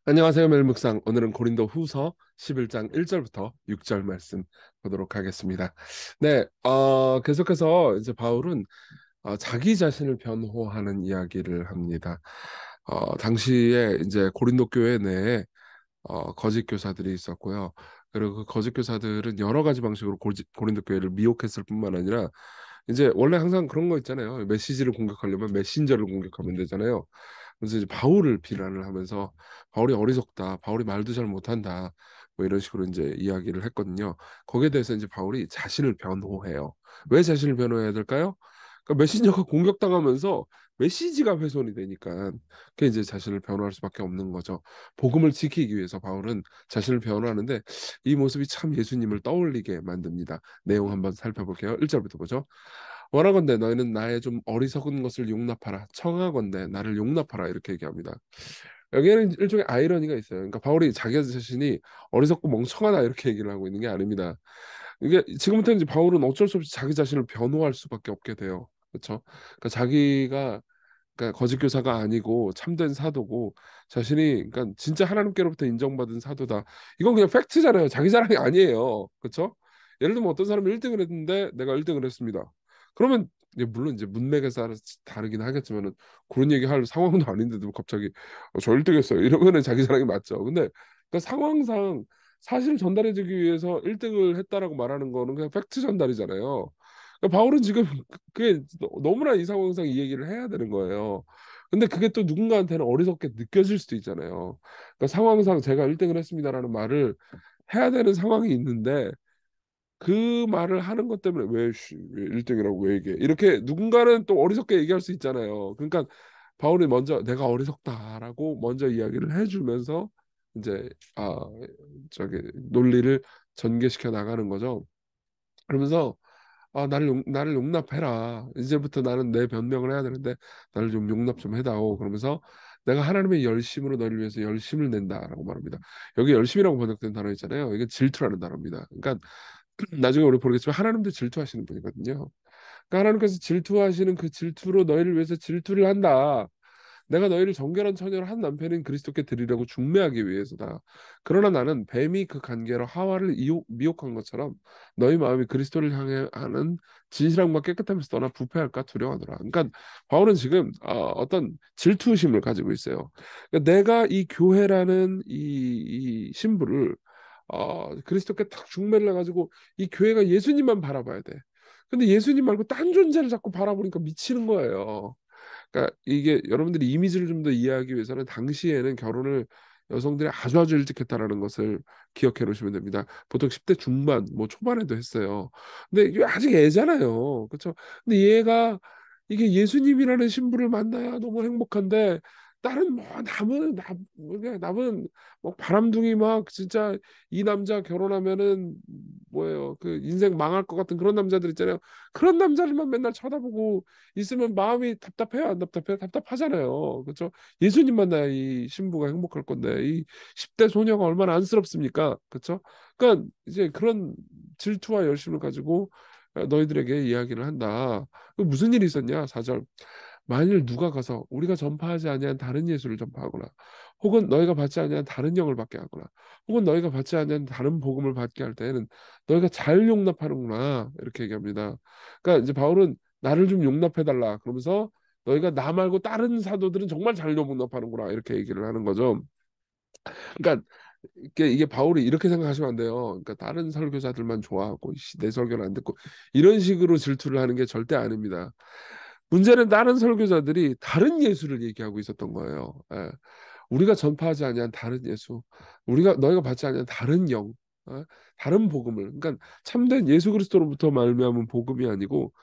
안녕하세요, 멜묵상. 오늘은 고린도 후서 11장 1절부터 6절 말씀 보도록 하겠습니다. 네, 계속해서 이제 바울은 자기 자신을 변호하는 이야기를 합니다. 당시에 이제 고린도 교회 내에 거짓 교사들이 있었고요. 그리고 그 거짓 교사들은 여러 가지 방식으로 고린도 교회를 미혹했을 뿐만 아니라 이제 원래 항상 그런 거 있잖아요. 메시지를 공격하려면 메신저를 공격하면 되잖아요. 그래서 이제 바울을 비난을 하면서 바울이 어리석다, 바울이 말도 잘 못한다, 뭐 이런 식으로 이제 이야기를 했거든요. 거기에 대해서 이제 바울이 자신을 변호해요. 왜 자신을 변호해야 될까요? 그러니까 메신저가 공격당하면서 메시지가 훼손이 되니까 그게 이제 자신을 변호할 수밖에 없는 거죠. 복음을 지키기 위해서 바울은 자신을 변호하는데 이 모습이 참 예수님을 떠올리게 만듭니다. 내용 한번 살펴볼게요. 1절부터 보죠. 원하건대 너희는 나의 좀 어리석은 것을 용납하라. 청하건대 나를 용납하라. 이렇게 얘기합니다. 여기에는 일종의 아이러니가 있어요. 그러니까 바울이 자기 자신이 어리석고 멍청하다 이렇게 얘기를 하고 있는 게 아닙니다. 이게 지금부터 이제 바울은 어쩔 수 없이 자기 자신을 변호할 수밖에 없게 돼요. 그렇죠? 그러니까 자기가 그러니까 거짓 교사가 아니고 참된 사도고 자신이 그러니까 진짜 하나님께로부터 인정받은 사도다. 이건 그냥 팩트잖아요. 자기 자랑이 아니에요. 그렇죠? 예를 들면 어떤 사람이 1등을 했는데 내가 1등을 했습니다. 그러면 물론 이제 문맥에 따라 다르긴 하겠지만은 그런 얘기 할 상황도 아닌데도 갑자기 저 1등 했어요. 이러면은 자기 자랑이 맞죠. 근데 그 상황상 사실을 전달해주기 위해서 1등을 했다라고 말하는 거는 그냥 팩트 전달이잖아요. 그러니까 바울은 지금 그게 너무나 이 상황상 이 얘기를 해야 되는 거예요. 근데 그게 또 누군가한테는 어리석게 느껴질 수도 있잖아요. 그러니까 상황상 제가 1등을 했습니다라는 말을 해야 되는 상황이 있는데 그 말을 하는 것 때문에 왜 1등이라고 왜 얘기해? 이렇게 누군가는 또 어리석게 얘기할 수 있잖아요. 그러니까 바울이 먼저 내가 어리석다라고 먼저 이야기를 해주면서 이제 저기 논리를 전개시켜 나가는 거죠. 그러면서 나를 용납해라. 이제부터 나는 내 변명을 해야 되는데 나를 좀 용납 좀 해다오. 그러면서 내가 하나님의 열심으로 너를 위해서 열심을 낸다라고 말합니다. 여기 열심이라고 번역된 단어 있잖아요. 이게 질투라는 단어입니다. 그러니까 나중에 우리 보겠지만 하나님도 질투하시는 분이거든요. 그러니까 하나님께서 질투하시는 그 질투로 너희를 위해서 질투를 한다. 내가 너희를 정결한 처녀로 한 남편인 그리스도께 드리려고 중매하기 위해서다. 그러나 나는 뱀이 그 간계로 하와를 미혹한 것처럼 너희 마음이 그리스도를 향해 하는 진실함과 깨끗함에서 떠나 부패할까 두려워하더라. 그러니까 바울은 지금 어떤 질투심을 가지고 있어요. 그러니까 내가 이 교회라는 이 신부를 그리스도께 딱 중매를 해가지고 이 교회가 예수님만 바라봐야 돼. 근데 예수님 말고 딴 존재를 자꾸 바라보니까 미치는 거예요. 그러니까 이게 여러분들이 이미지를 좀 더 이해하기 위해서는 당시에는 결혼을 여성들이 아주 일찍 했다라는 것을 기억해 놓으시면 됩니다. 보통 10대 중반, 뭐 초반에도 했어요. 근데 이게 아직 애잖아요. 그렇죠? 근데 얘가 이게 예수님이라는 신부를 만나야 너무 행복한데 다른 뭐 남은 뭐 바람둥이 막 진짜 이 남자 결혼하면은 뭐예요? 그 인생 망할 것 같은 그런 남자들 있잖아요. 그런 남자들만 맨날 쳐다보고 있으면 마음이 답답해요, 안 답답해요? 답답하잖아요. 그렇죠? 예수님 만나야 이 신부가 행복할 건데 이 10대 소녀가 얼마나 안쓰럽습니까? 그렇죠? 그러니까 이제 그런 질투와 열심을 가지고 너희들에게 이야기를 한다. 무슨 일이 있었냐? 4절. 만일 누가 가서 우리가 전파하지 아니한 다른 예수를 전파하거나 혹은 너희가 받지 아니한 다른 영을 받게 하거나 혹은 너희가 받지 아니한 다른 복음을 받게 할 때에는 너희가 잘 용납하는구나 이렇게 얘기합니다. 그러니까 이제 바울은 나를 좀 용납해달라 그러면서 너희가 나 말고 다른 사도들은 정말 잘 용납하는구나 이렇게 얘기를 하는 거죠. 그러니까 이게 바울이 이렇게 생각하시면 안 돼요. 그러니까 다른 설교자들만 좋아하고 내 설교는 안 듣고 이런 식으로 질투를 하는 게 절대 아닙니다. 문제는 다른 설교자들이 다른 예수를 얘기하고 있었던 거예요. 예. 우리가 전파하지 아니한 다른 예수, 우리가 너희가 받지 아니한 다른 영, 다른 복음을, 그러니까 참된 예수 그리스도로부터 말미암은 복음이 아니고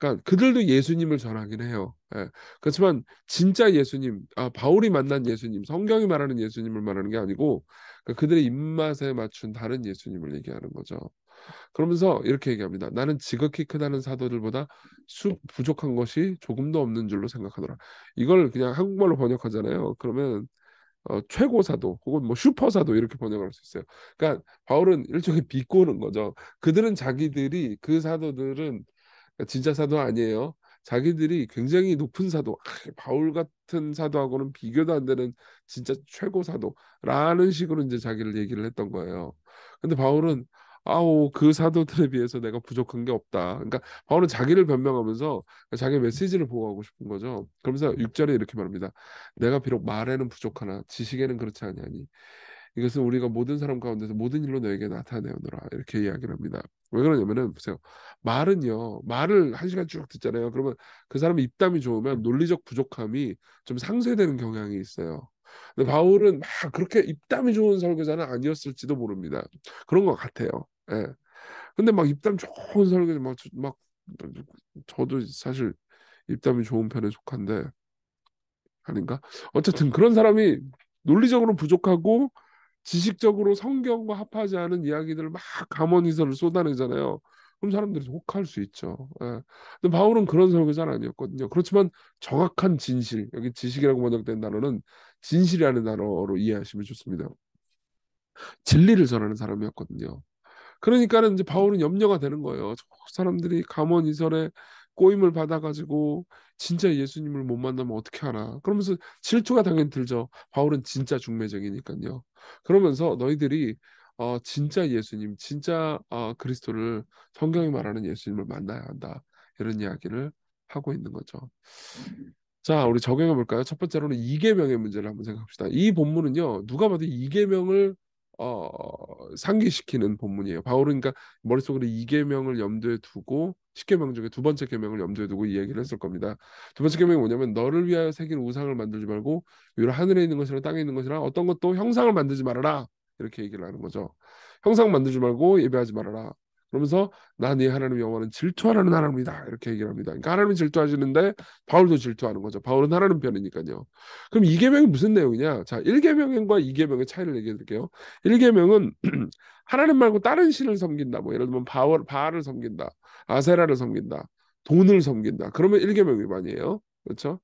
그러니까 그들도 예수님을 전하긴 해요. 예. 그렇지만 진짜 예수님, 바울이 만난 예수님, 성경이 말하는 예수님을 말하는 게 아니고 그러니까 그들의 입맛에 맞춘 다른 예수님을 얘기하는 거죠. 그러면서 이렇게 얘기합니다. 나는 지극히 크다는 사도들보다 수 부족한 것이 조금도 없는 줄로 생각하더라. 이걸 그냥 한국말로 번역하잖아요. 그러면 최고 사도 혹은 뭐 슈퍼 사도 이렇게 번역할 수 있어요. 그러니까 바울은 일종의 비꼬는 거죠. 그들은 자기들이 그 사도들은 진짜 사도 아니에요. 자기들이 굉장히 높은 사도, 바울 같은 사도하고는 비교도 안 되는 진짜 최고 사도라는 식으로 이제 자기를 얘기를 했던 거예요. 근데 바울은 아우 그 사도들에 비해서 내가 부족한 게 없다. 그러니까 바울은 자기를 변명하면서 자기 메시지를 보호하고 싶은 거죠. 그러면서 6절에 이렇게 말합니다. 내가 비록 말에는 부족하나 지식에는 그렇지 아니하니 이것은 우리가 모든 사람 가운데서 모든 일로 너에게 나타내오노라 이렇게 이야기를 합니다. 왜 그러냐면은 보세요. 말은요. 말을 한 시간 쭉 듣잖아요. 그러면 그 사람의 입담이 좋으면 논리적 부족함이 좀 상쇄되는 경향이 있어요. 근데 바울은 막 그렇게 입담이 좋은 설교자는 아니었을지도 모릅니다. 그런 것 같아요. 예. 근데 막 입담 좋은 설교자 막 저도 사실 입담이 좋은 편에 속한데 아닌가? 어쨌든 그런 사람이 논리적으로 부족하고 지식적으로 성경과 합하지 않은 이야기들을 막 감언이설을 쏟아내잖아요. 그럼 사람들이 혹할 수 있죠. 예. 근데 바울은 그런 설교자는 아니었거든요. 그렇지만 정확한 진실, 여기 지식이라고 번역된 단어는 진실이라는 단어로 이해하시면 좋습니다. 진리를 전하는 사람이었거든요. 그러니까는 이제 바울은 염려가 되는 거예요. 저 사람들이 감언이설에 꼬임을 받아가지고 진짜 예수님을 못 만나면 어떻게 하나. 그러면서 질투가 당연히 들죠. 바울은 진짜 중매적이니까요. 그러면서 너희들이 진짜 예수님, 진짜 그리스도를 성경이 말하는 예수님을 만나야 한다. 이런 이야기를 하고 있는 거죠. 자, 우리 적용해 볼까요? 첫 번째로는 이계명의 문제를 한번 생각합시다. 이 본문은요, 누가 봐도 이계명을 상기시키는 본문이에요. 바울은 그러니까 머릿속으로 이계명을 염두에 두고 십계명 중에 두 번째 계명을 염두에 두고 이 얘기를 했을 겁니다. 두 번째 계명이 뭐냐면 너를 위하여 새긴 우상을 만들지 말고 위로 하늘에 있는 것이나 땅에 있는 것이나 어떤 것도 형상을 만들지 말아라. 이렇게 얘기를 하는 거죠. 형상 만들지 말고 예배하지 말아라. 그러면서 나 네 하나님 여호와는 질투하라는 하나님이다. 이렇게 얘기를 합니다. 그러니까 하나님이 질투하시는데 바울도 질투하는 거죠. 바울은 하나님 편이니까요. 그럼 이계명이 무슨 내용이냐? 자, 1계명과 2계명의 차이를 얘기해 드릴게요. 1계명은 하나님 말고 다른 신을 섬긴다. 뭐 예를 들면 바알을 섬긴다. 아세라를 섬긴다. 돈을 섬긴다. 그러면 1계명 위반이에요. 그렇죠?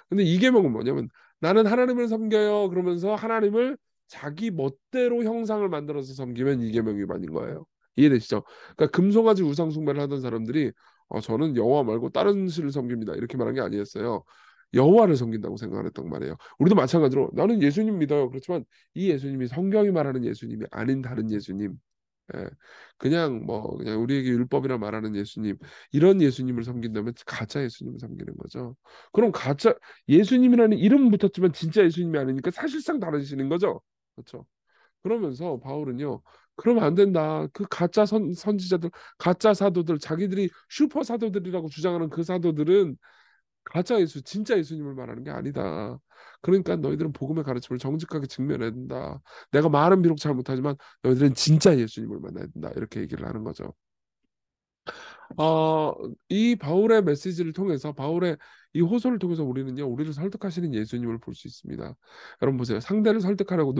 근데 2계명은 뭐냐면 나는 하나님을 섬겨요. 그러면서 하나님을 자기 멋대로 형상을 만들어서 섬기면 2계명 위반인 거예요. 이해되시죠? 그러니까 금송아지 우상 숭배를 하던 사람들이 저는 여호와 말고 다른 신을 섬깁니다. 이렇게 말한 게 아니었어요. 여호와를 섬긴다고 생각을 했단 말이에요. 우리도 마찬가지로 나는 예수님 믿어요. 그렇지만 이 예수님이 성경이 말하는 예수님이 아닌 다른 예수님, 예, 그냥 뭐 그냥 우리에게 율법이라 말하는 예수님 이런 예수님을 섬긴다면 가짜 예수님을 섬기는 거죠. 그럼 가짜 예수님이라는 이름은 붙었지만 진짜 예수님이 아니니까 사실상 다른 신인 거죠. 그렇죠? 그러면서 바울은요. 그러면 안 된다. 그 가짜 선지자들, 가짜 사도들, 자기들이 슈퍼 사도들이라고 주장하는 그 사도들은 가짜 예수, 진짜 예수님을 말하는 게 아니다. 그러니까 너희들은 복음의 가르침을 정직하게 직면해야 된다. 내가 말은 비록 잘못하지만 너희들은 진짜 예수님을 만나야 된다. 이렇게 얘기를 하는 거죠. 어, 이 바울의 메시지를 통해서 바울의 이 호소를 통해서 우리는요, 우리를 설득하시는 예수님을 볼 수 있습니다. 여러분 보세요. 상대를 설득하려고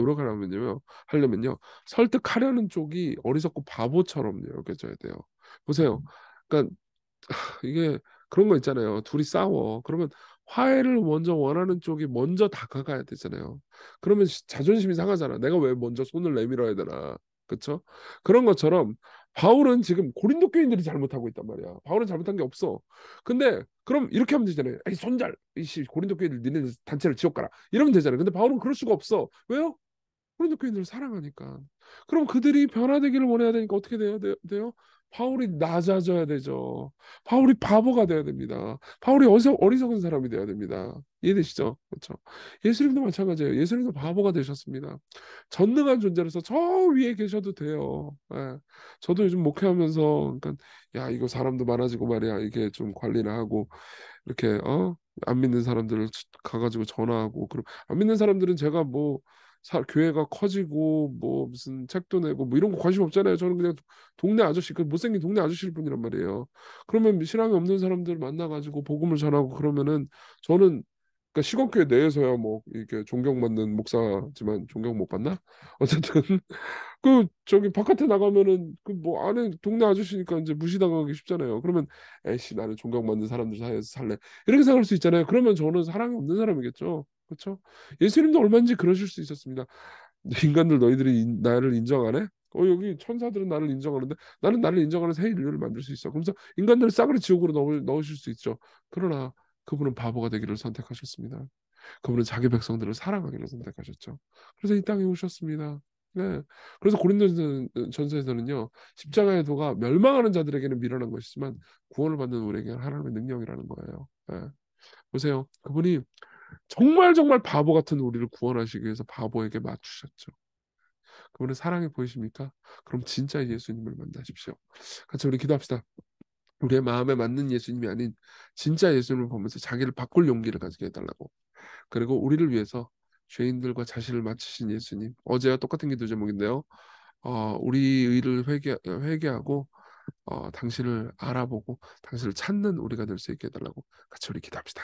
하려면요, 설득하려는 쪽이 어리석고 바보처럼 여겨져야 돼요. 보세요. 그러니까 이게 그런 거 있잖아요. 둘이 싸워. 그러면 화해를 먼저 원하는 쪽이 먼저 다가가야 되잖아요. 그러면 자존심이 상하잖아. 내가 왜 먼저 손을 내밀어야 되나. 그렇죠? 그런 것처럼 바울은 지금 고린도 교인들이 잘못하고 있단 말이야. 바울은 잘못한 게 없어. 근데 그럼 이렇게 하면 되잖아요. 이 손잘, 이씨 고린도 교인들 니네 단체를 지옥 가라. 이러면 되잖아요. 근데 바울은 그럴 수가 없어. 왜요? 고린도 교인들을 사랑하니까. 그럼 그들이 변화되기를 원해야 되니까 어떻게 돼요? 바울이 낮아져야 되죠. 바울이 바보가 돼야 됩니다. 바울이 어리석은 사람이 돼야 됩니다. 이해되시죠? 그렇죠? 예수님도 마찬가지예요. 예수님도 바보가 되셨습니다. 전능한 존재로서 저 위에 계셔도 돼요. 예. 저도 요즘 목회하면서 그러니까 야 이거 사람도 많아지고 말이야 이게 좀 관리나 하고 이렇게 안 믿는 사람들을 가가지고 전화하고 그럼 안 믿는 사람들은 제가 뭐 교회가 커지고 뭐 무슨 책도 내고 뭐 이런 거 관심 없잖아요. 저는 그냥 동네 아저씨 그 못생긴 동네 아저씨일 뿐이란 말이에요. 그러면 신앙이 없는 사람들 만나가지고 복음을 전하고 그러면은 저는 그러니까 시건교회 내에서야 뭐 이렇게 존경받는 목사지만 존경 못 받나? 어쨌든 그 저기 바깥에 나가면은 그 뭐 안에 동네 아저씨니까 이제 무시당하기 쉽잖아요. 그러면 에이씨 나는 존경받는 사람들 사이에서 살래 이렇게 생각할 수 있잖아요. 그러면 저는 사랑이 없는 사람이겠죠. 그렇죠? 예수님도 얼마든지 그러실 수 있었습니다. 인간들 너희들이 나를 인정 안 해? 여기 천사들은 나를 인정하는데 나는 나를 인정하는 새 인류를 만들 수 있어. 그러면서 인간들을 싸그리 지옥으로 넣으실 수 있죠. 그러나 그분은 바보가 되기를 선택하셨습니다. 그분은 자기 백성들을 사랑하기를 선택하셨죠. 그래서 이 땅에 오셨습니다. 네. 그래서 고린도전서에서는요, 십자가의 도가 멸망하는 자들에게는 미련한 것이지만 구원을 받는 우리에게는 하나님의 능력이라는 거예요. 네. 보세요. 그분이 정말 정말 바보 같은 우리를 구원하시기 위해서 바보에게 맞추셨죠. 그분은 사랑이 보이십니까? 그럼 진짜 예수님을 만나십시오. 같이 우리 기도합시다. 우리의 마음에 맞는 예수님이 아닌 진짜 예수님을 보면서 자기를 바꿀 용기를 가지게 해달라고. 그리고 우리를 위해서 죄인들과 자신을 맞추신 예수님. 어제와 똑같은 기도 제목인데요. 우리 의를 회개하고 당신을 알아보고 당신을 찾는 우리가 될 수 있게 해달라고 같이 우리 기도합시다.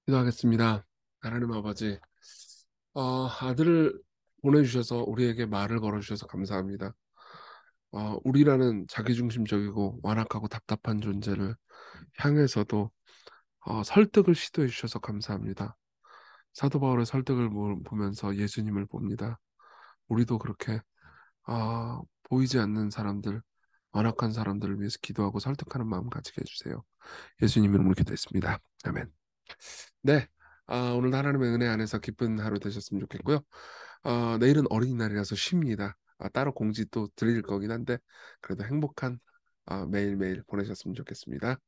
기도하겠습니다. 하나님 아버지, 아들을 보내주셔서 우리에게 말을 걸어주셔서 감사합니다. 우리라는 자기중심적이고 완악하고 답답한 존재를 향해서도 설득을 시도해 주셔서 감사합니다. 사도 바울의 설득을 보면서 예수님을 봅니다. 우리도 그렇게 보이지 않는 사람들, 완악한 사람들을 위해서 기도하고 설득하는 마음 가지게 해주세요. 예수님 이름으로 기도했습니다. 아멘. 네, 오늘 하나님의 은혜 안에서 기쁜 하루 되셨으면 좋겠고요. 내일은 어린이날이라서 쉽니다. 따로 공지 또 드릴 거긴 한데 그래도 행복한 매일매일 보내셨으면 좋겠습니다.